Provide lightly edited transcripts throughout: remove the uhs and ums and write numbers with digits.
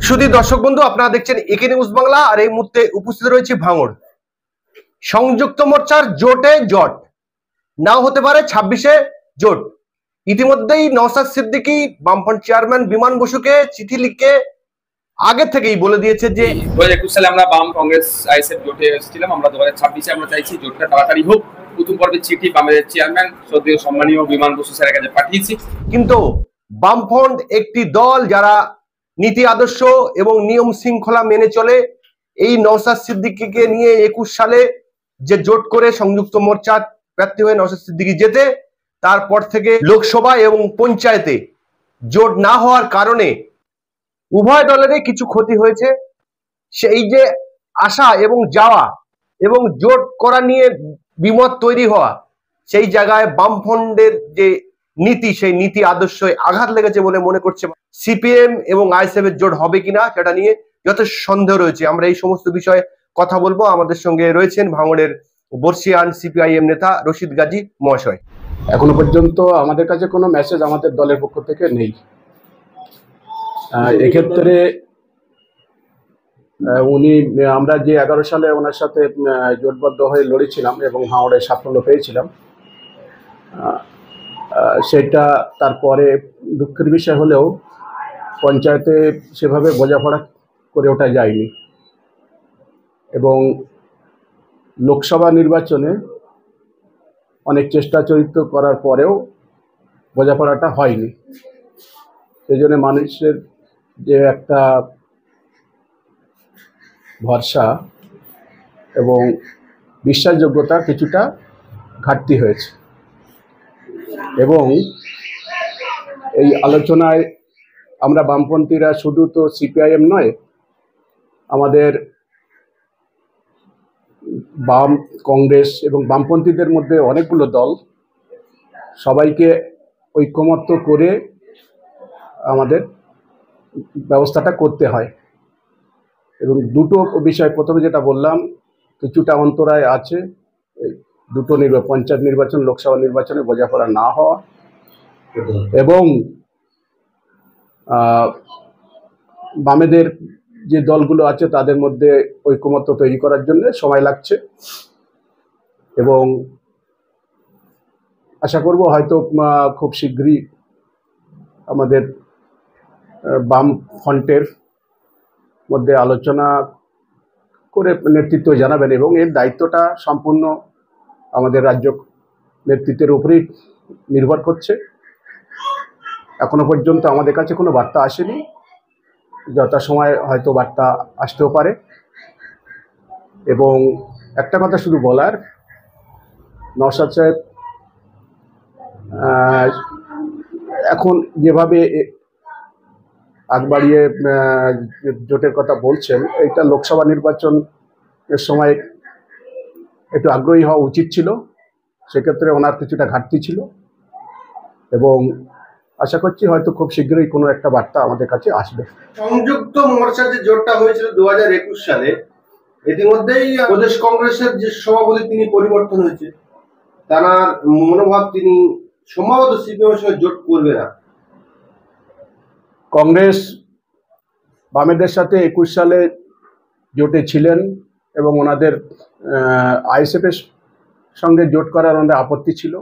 সুধী দর্শক বন্ধু, আপনারা দেখছেন একে নিউজ বাংলা। আর এই মুহূর্তে উপস্থিত রয়েছে ভাঙড়। সংযুক্ত মোর্চার জোটে জট নাও হতে পারে 26-এ জোট। ইতিমধ্যেই নওশাদ সিদ্দিকী বামফ্রন্ট চেয়ারম্যান বিমান বসুকে চিঠি লিখে আগে থেকেই বলে দিয়েছে যে 2021 সালে আমরা বাম কংগ্রেস আইএসএফ জোটে এসেছিলাম। আমরা 2026-এ আমরা চাইছি জোটটা তাড়াতাড়ি হোক। প্রথম পর্বের চিঠি বামের চেয়ারম্যান শ্রদ্ধেয় সম্মানীয় বিমান বসু স্যারের কাছে পাঠিয়েছি। কিন্তু বামফ্রন্ট একটি দল যারা নীতি আদর্শ এবং নিয়ম শৃঙ্খলা মেনে চলে। এই নওশাদ সিদ্দিকীকে নিয়ে 21 সালে যে জোট করে সংযুক্ত মোর্চার প্রার্থী হয়ে নওশাদ সিদ্দিকী যেতে, তারপর থেকে লোকসভা এবং পঞ্চায়েতে জোট না হওয়ার কারণে উভয় দলেরই কিছু ক্ষতি হয়েছে। সেই যে আসা এবং যাওয়া এবং জোট করা নিয়ে বিমত তৈরি হওয়া, সেই জায়গায় বামফ্রন্টের যে নীতি, সেই নীতি আদর্শে আঘাত লেগেছে বলে মনে করছে। সিপিএম এবং আইএসএফ এর জোট হবে কিনা সেটা নিয়ে যথেষ্ট সন্দেহ রয়েছে। আমরা এই সমস্ত বিষয়ে কথা বলবো। আমাদের সঙ্গে রয়েছেন ভাঙড়ের বর্ষিয়ান সিপিআইএম নেতা রশিদ গাজী মহাশয়। এখনো পর্যন্ত আমাদের কাছে কোনো মেসেজ আমাদের দলের পক্ষ থেকে নেই। এক্ষেত্রে আমরা যে 11 সালে ওনার সাথে জোটবদ্ধ হয়ে লড়েছিলাম এবং ভাঙড়ে সাফল্য পেয়েছিলাম, সেটা তারপরে দুঃখের বিষয় হলেও পঞ্চায়েতে সেভাবে বোঝাপড়া করে ওঠা যায়নি এবং লোকসভা নির্বাচনে অনেক চেষ্টা চরিত্র করার পরেও বোঝাপড়াটা হয়নি। সেই জন্য মানুষের যে একটা ভরসা এবং বিশ্বাসযোগ্যতা কিছুটা ঘাটতি হয়েছে এবং এই আলোচনায় আমরা বামপন্থীরা শুধু তো সিপিআইএম নয়, আমাদের বাম কংগ্রেস এবং বামপন্থীদের মধ্যে অনেকগুলো দল, সবাইকে ঐক্যমত্য করে আমাদের ব্যবস্থাটা করতে হয় এবং দুটো বিষয়, প্রথমে যেটা বললাম, কিছুটা অন্তরায় আছে। দুটো পঞ্চায়েত নির্বাচন, লোকসভা নির্বাচনে বোঝাপড়া না হওয়া এবং বামেদের যে দলগুলো আছে তাদের মধ্যে ঐক্যমত্য তৈরি করার জন্য সময় লাগছে এবং আশা করব হয়তো খুব শীঘ্রই আমাদের বাম ফ্রন্টের মধ্যে আলোচনা করে নেতৃত্ব জানাবেন এবং এর দায়িত্বটা সম্পূর্ণ আমাদের রাজ্য নেতৃত্বের উপরেই নির্ভর করছে। এখনো পর্যন্ত আমাদের কাছে কোনো বার্তা আসেনি, যথাসময়ে হয়তো বার্তা আসতেও পারে। এবং একটা কথা শুধু বলার, নওশাদ সাহেব এখন যেভাবে আগ বাড়িয়ে জোটের কথা বলছেন, এইটা লোকসভা নির্বাচনের সময় একটু আগ্রহী হওয়া উচিত ছিল। সেক্ষেত্রে ওনার কিছুটা ঘাটতি ছিল এবং আশা করছি হয়তো খুব শীঘ্রই কোনো একটা বার্তা আমাদের কাছে আসবে। সংযুক্ত মোর্চার যে জোটটা হয়েছিল 2021 সালে, ইতিমধ্যেই প্রদেশ কংগ্রেসের যে সভাপতি তিনি পরিবর্তন হয়েছে, তার মনোভাব তিনি সম্ভবত সিপিএম এর সঙ্গে জোট করবে না। কংগ্রেস বামেদের সাথে 21 সালে জোটে ছিলেন এবং ওনাদের আইএসএফ এর সঙ্গে জোট করার ওনাদের আপত্তি ছিল।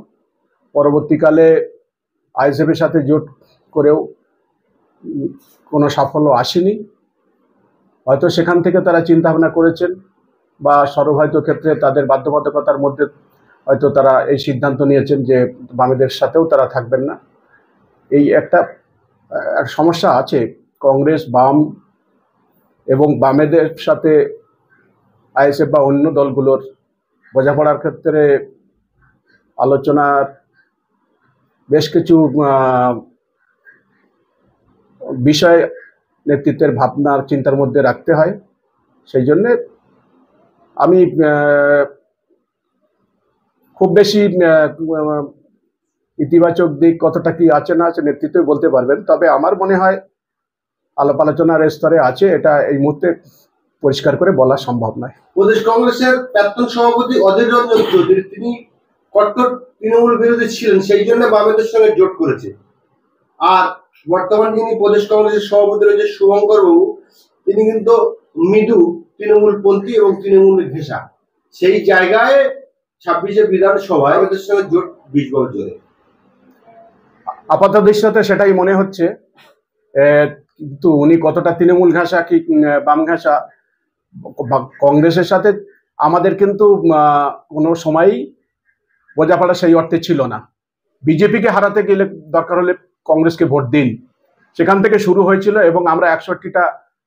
পরবর্তীকালে আইএসএফ এর সাথে জোট করেও কোনো সাফল্য আসেনি। হয়তো সেখান থেকে তারা চিন্তা ভাবনা করেছেন বা সর্বভারতীয় ক্ষেত্রে তাদের বাধ্যবাধকতার মধ্যে হয়তো তারা এই সিদ্ধান্ত নিয়েছেন যে বামেদের সাথেও তারা থাকবেন না। এই একটা সমস্যা আছে কংগ্রেস, বাম এবং বামেদের সাথে আইএসএফ বা অন্য দলগুলোর বোঝাপড়ার ক্ষেত্রে আলোচনার বেশ কিছু বিষয় নেতৃত্বের ভাবনার চিন্তার মধ্যে রাখতে হয়। সেই জন্যে আমি খুব বেশি ইতিবাচক দিক কতটা কি আছে না আছে নেতৃত্বই বলতে পারবেন, তবে আমার মনে হয় আলাপ আলোচনার স্তরে আছে, এটা এই মুহূর্তে পরিষ্কার করে বলা সম্ভব নয়। প্রদেশ কংগ্রেসের প্রাক্তন সভাপতি অধীর রঞ্জন চৌধুরী, তিনি কট্টর তৃণমূল বিরোধী ছিলেন, সেই জন্য বামেদের সঙ্গে জোট করেছে। আর বর্তমান যিনি প্রদেশ কংগ্রেসের সভাপতি রয়েছে শুভঙ্কর বাবু, তিনি কিন্তু মৃদু তৃণমূলপন্থী এবং তৃণমূল ঘেঁষা। সেই জায়গায় 26শে বিধানসভায় ওদের সঙ্গে জোট 20 বছর জোরে। আপাত দৃষ্টিতে সেটাই মনে হচ্ছে, কিন্তু উনি কতটা তৃণমূল ঘেঁষা কি বাম ঘেঁষা, কংগ্রেসের সাথে আমাদের কিন্তু কোনো সময়ই বোঝাপড়া সেই অর্থে ছিল না। বিজেপিকে হারাতে গেলে দরকার হলে কংগ্রেসকে ভোট দিন, সেখান থেকে শুরু হয়েছিল এবং আমরা 61টা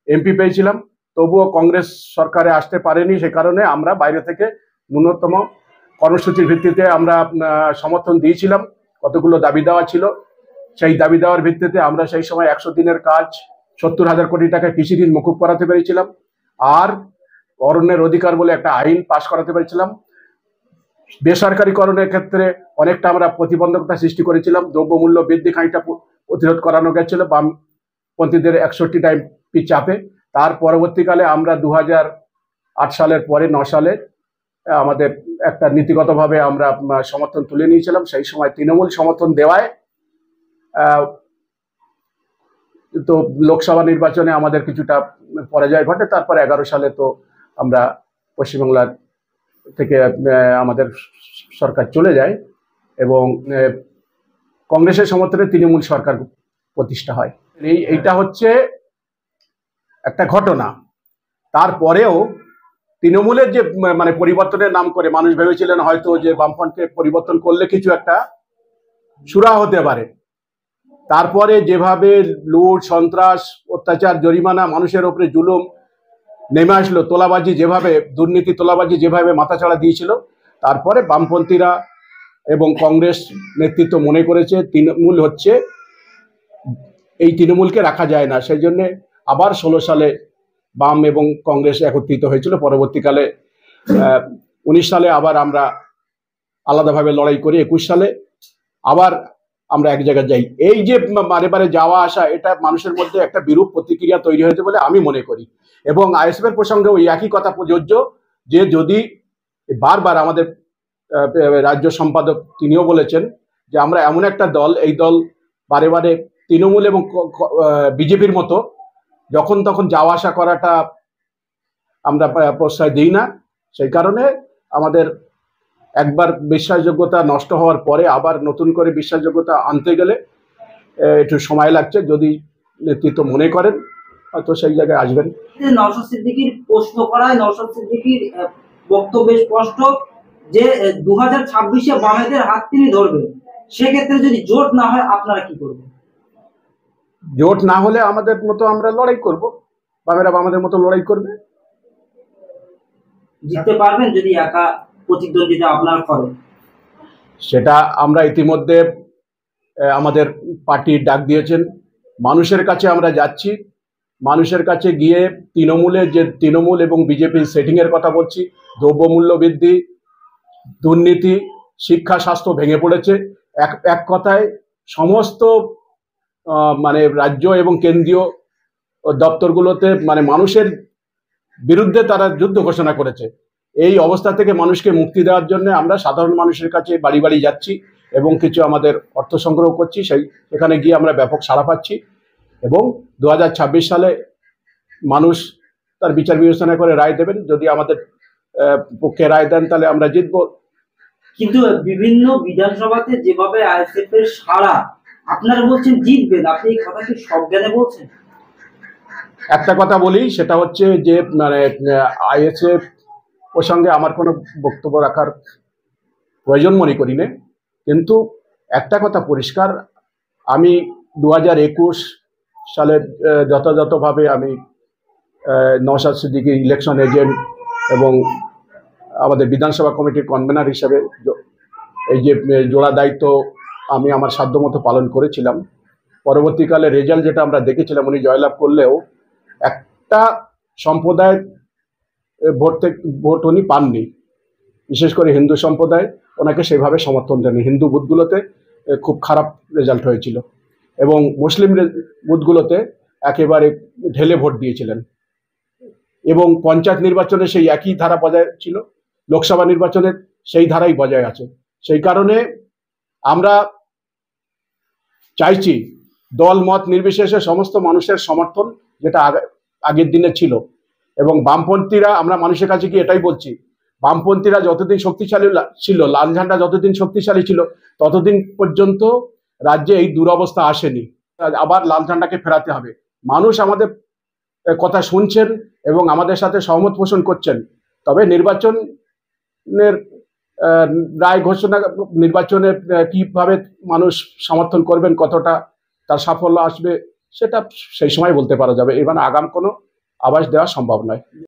এমপি পেয়েছিলাম। তবুও কংগ্রেস সরকারে আসতে পারেনি, সে কারণে আমরা বাইরে থেকে ন্যূনতম কর্মসূচির ভিত্তিতে আমরা সমর্থন দিয়েছিলাম। কতগুলো দাবি দেওয়া ছিল, সেই দাবি দেওয়ার ভিত্তিতে আমরা সেই সময় 100 দিনের কাজ 70,000 কোটি টাকা কৃষি ঋণ মকুব করাতে পেরেছিলাম, আর অরণ্যের অধিকার বলে একটা আইন পাশ করাতে পেরেছিলাম। বেসরকারীকরণের ক্ষেত্রে অনেকটা আমরা প্রতিবন্ধকতা সৃষ্টি করেছিলাম। দ্রব্যমূল্য বৃদ্ধি খানিকটা প্রতিরোধ করানো গেছিল বামপন্থীদের 61টা এমপি চাপে। তার পরবর্তীকালে আমরা 2008 সালের পরে 9 সালে আমাদের একটা নীতিগতভাবে আমরা সমর্থন তুলে নিয়েছিলাম। সেই সময় তৃণমূল সমর্থন দেওয়ায় তো লোকসভা নির্বাচনে আমাদের কিছুটা পরাজয় ঘটে। তারপর 11 সালে তো আমরা পশ্চিমবাংলার থেকে আমাদের সরকার চলে যায় এবং কংগ্রেসের সমর্থনে তৃণমূল সরকার প্রতিষ্ঠা হয়। এইটা হচ্ছে একটা ঘটনা। তারপরেও তৃণমূলের যে মানে পরিবর্তনের নাম করে মানুষ ভেবেছিলেন হয়তো যে বামফ্রন্টকে পরিবর্তন করলে কিছু একটা সুরা হতে পারে। তারপরে যেভাবে লুট, সন্ত্রাস, অত্যাচার, জরিমানা, মানুষের ওপরে জুলুম নেমে আসলো, তোলাবাজি যেভাবে, দুর্নীতি তোলাবাজি যেভাবে মাথাচাড়া দিয়েছিল, তারপরে বামপন্থীরা এবং কংগ্রেস নেতৃত্ব মনে করেছে তৃণমূল হচ্ছে, এই তৃণমূলকে রাখা যায় না। সেই জন্যে আবার 16 সালে বাম এবং কংগ্রেস একত্রিত হয়েছিল। পরবর্তীকালে 19 সালে আবার আমরা আলাদাভাবে লড়াই করি। 21 সালে আবার আমরা এক জায়গায় যাই। এই যে বারে বারে যাওয়া আসা, এটা মানুষের মধ্যে একটা বিরূপ প্রতিক্রিয়া তৈরি হয়েছে বলে আমি মনে করি। এবং আইএসএফ এর প্রসঙ্গে ওই একই কথা প্রযোজ্য, যে যদি বারবার আমাদের রাজ্য সম্পাদক তিনিও বলেছেন যে আমরা এমন একটা দল, এই দল বারে বারে তৃণমূল এবং বিজেপির মতো যখন তখন যাওয়া আসা করাটা আমরা প্রশ্রয় দিই না। সেই কারণে আমাদের একবার বিশ্বাসযোগ্যতা নষ্ট হওয়ার পরে আবার নতুন করে বিশ্বাসযোগ্যতা আনতে গেলে একটু সময় লাগছে। যদি নেতৃত্ব মনে করেন হয়তো সেই জায়গায় আসবেন। নওশাদ সিদ্দিকীর প্রশ্ন করায় নওশাদ সিদ্দিকীর বক্তব্য স্পষ্ট যে 2026-এ বামেদের হাত তিনি ধরবেন। সেক্ষেত্রে যদি জোট না হয় আপনারা কি করবেন? জোট না হলে আমাদের মতো আমরা লড়াই করব, বামেরা আমাদের মতো লড়াই করবে। জিততে পারবেন যদি একা প্রতিদ্বন্দ্বিতা আপনারা করেন? সেটা আমরা ইতিমধ্যে আমাদের পার্টির ডাক দিয়েছেন, মানুষের কাছে আমরা যাচ্ছি। মানুষের কাছে গিয়ে তৃণমূলের যে তৃণমূল এবং বিজেপির সেটিংয়ের কথা বলছি, দ্রব্যমূল্য বৃদ্ধি, দুর্নীতি, শিক্ষা, স্বাস্থ্য ভেঙে পড়েছে। এক কথায় সমস্ত মানে রাজ্য এবং কেন্দ্রীয় দপ্তরগুলোতে মানে মানুষের বিরুদ্ধে তারা যুদ্ধ ঘোষণা করেছে। এই অবস্থা থেকে মানুষকে মুক্তি দেওয়ার জন্য আমরা সাধারণ মানুষের কাছে বাড়ি বাড়ি যাচ্ছি এবং কিছু আমাদের অর্থ সংগ্রহ করছি। সেখানে গিয়ে আমরা ব্যাপক সাড়া পাচ্ছি এবং 2026 সালে মানুষ তার বিচার বিবেচনা করে রায় দেবেন। যদি আমাদের পক্ষে রায় দেন তাহলে আমরা জিতবো। কিন্তু বিভিন্ন বিধানসভাতে যেভাবে আইএসএফ এর সাড়া, আপনারা বলছেন জিতবেন, আপনি এই কথা কি সজ্ঞানে বলছেন? একটা কথা বলি, সেটা হচ্ছে যে মানে আইএসএফ প্রসঙ্গে আমার কোনো বক্তব্য রাখার প্রয়োজন মনে করি না, কিন্তু একটা কথা পরিষ্কার, আমি 2021 সালে যথাযথভাবে আমি নওশাদ সিদ্দিকী ইলেকশন এজেন্ট এবং আমাদের বিধানসভা কমিটির কনভেনার হিসেবে এই যে জোড়া দায়িত্ব আমি আমার সাধ্যমতো পালন করেছিলাম। পরবর্তীকালে রেজাল্ট যেটা আমরা দেখেছিলাম, উনি জয়লাভ করলেও একটা সম্প্রদায় ভোট উনি পাননি, বিশেষ করে হিন্দু সম্প্রদায় ওনাকে সেভাবে সমর্থন দেননি। হিন্দু বুথগুলোতে খুব খারাপ রেজাল্ট হয়েছিল এবং মুসলিম বুথগুলোতে একেবারে ঢেলে ভোট দিয়েছিলেন। এবং পঞ্চায়েত নির্বাচনে সেই একই ধারা বজায় ছিল, লোকসভা নির্বাচনে সেই ধারাই বজায় আছে। সেই কারণে আমরা চাইছি দল মত নির্বিশেষে সমস্ত মানুষের সমর্থন, যেটা আগের দিনে ছিল। এবং বামপন্থীরা, আমরা মানুষের কাছে কি এটাই বলছি, বামপন্থীরা যতদিন শক্তিশালী ছিল, লাল ঝান্ডা যতদিন শক্তিশালী ছিল, ততদিন পর্যন্ত রাজ্যে এই দুরবস্থা আসেনি। আবার লাল ঝান্ডাকে ফেরাতে হবে। মানুষ আমাদের কথা শুনছেন এবং আমাদের সাথে সহমত পোষণ করছেন। তবে নির্বাচনের রায় ঘোষণা, নির্বাচনে কিভাবে মানুষ সমর্থন করবেন, কতটা তার সাফল্য আসবে, সেটা সেই সময় বলতে পারা যাবে। এবার আগাম কোনো আভাস দেওয়া সম্ভব নয়।